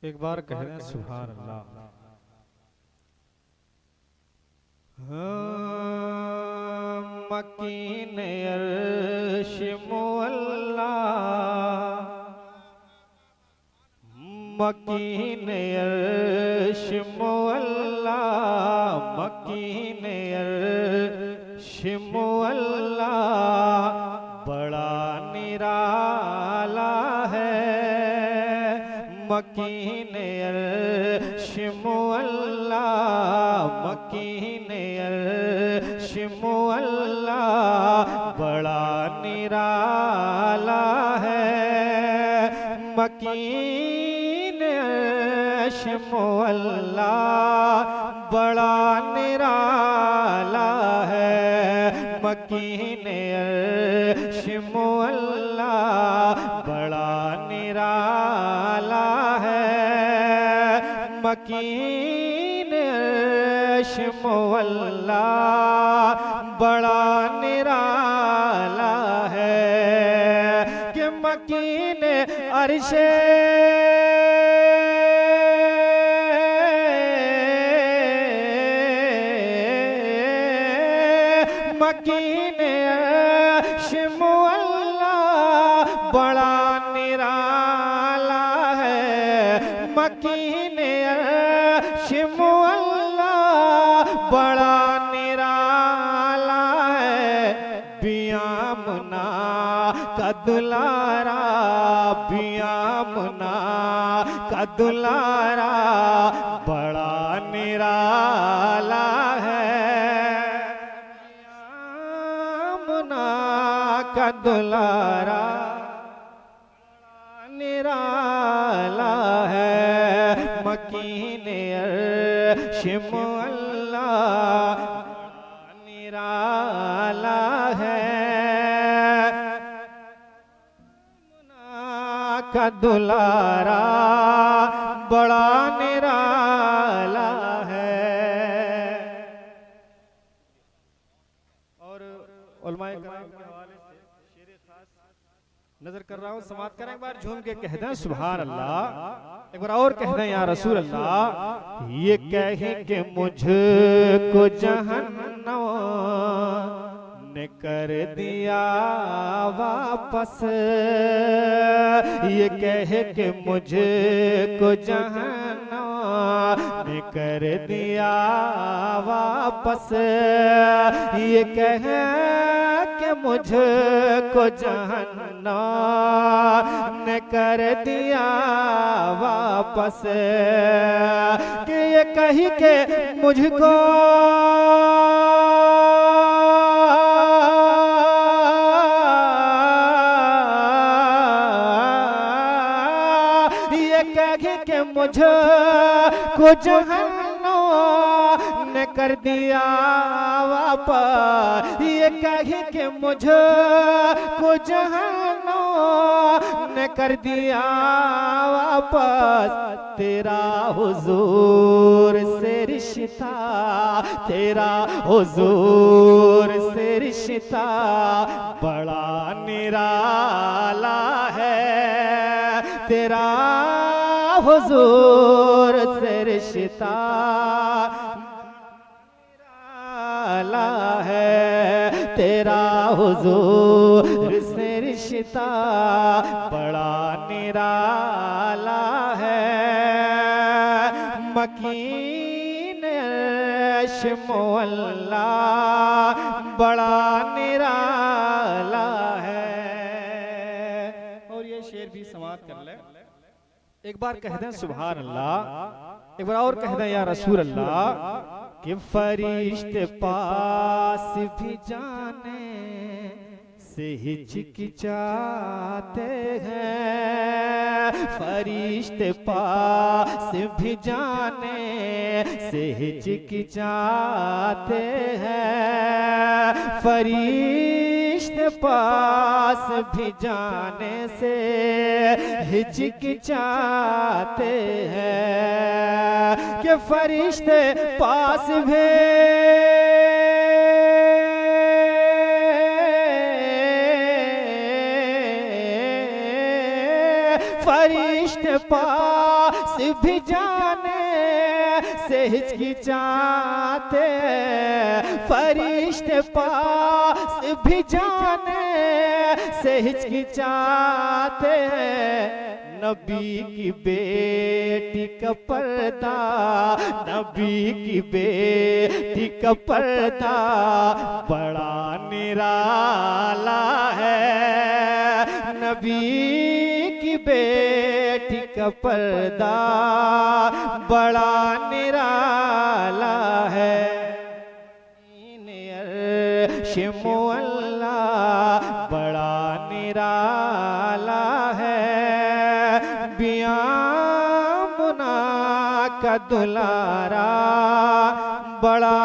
एक बार कह रहे हैं सुभान अल्लाह। मकीन अर्श मुअल्ला, मकीन अर्श मुअल्ला, मकीन अर्श मुअल्ला, बड़ा निराला है। मकीन अर्श मुअल्ला, मकीन अर्श मुअल्ला, बड़ा निराला है। मकीन अर्श मुअल्ला, बड़ा निराला है। मकीन अर्श मुअल्ला, बड़ा निराला है। मकीन अर्श मुअल्ला, बड़ा निराला है। कि मकीन अर्श मकीन अर्श मुअल्ला, बड़ा निराला है। मकीन अर्श मुअल्ला, बड़ा निराला है। बियामना का दुलारा, बियामना का दुलारा, बड़ा निराला है। का दुलारा निराला है। मकीन अर्श मुअल्ला, निराला है। का दुलारा बड़ा निराला है। और उलमाए कराम के हवाले से शेर खास नजर कर रहा हूँ, समाप्त करें। एक बार झूम के कह दें सुभान अल्लाह। एक बार और कह दें या रसूल अल्लाह। ये कहे कि मुझको जहन्नम ने कर दिया वापस, ये कहे कि मुझको जहन्नम ने कर दिया वापस, ये कहे कि मुझको जहन्नम ने कर दिया वापस। कि ये कही के मुझको के मुझको जहन्नम ने कर दिया वापस, ये कही कि मुझको जहन्नम ने कर दिया वापस। तेरा हुजूर से रिश्ता, तेरा हुजूर से रिश्ता, बड़ा निराला है। तेरा हुजूर से रिश्ता निराला है। तेरा हुजूर से रिश्ता बड़ा निराला है। मकीन अर्श मुअल्ला, बड़ा निराला है। और ये शेर भी समाप्त कर ले। एक बार कह दें सुभान अल्लाह। एक बार और कह दें या रसूल अल्लाह। कि फरिश्ते पास भी जाने से हिचकिचाते हैं, फरिश्ते पास भी जाने से हिचकिचाते हैं। फरिश्ते पास भी जाने से हिचकिचाते हैं। कि फरिश्ते पास भी फरिश्ते पास भी जाने से हिचकिचाते, फरिश्ते पास भी जाने से हिचकिचाते हैं। नबी की बेटी का पर्दा, नबी की बेटी का पर्दा बड़ा निराला है। नबी की बेटी का पर्दा बड़ा निराला है। अर्श मुअल्ला बड़ा निराला है। बियामुना का दुलारा बड़ा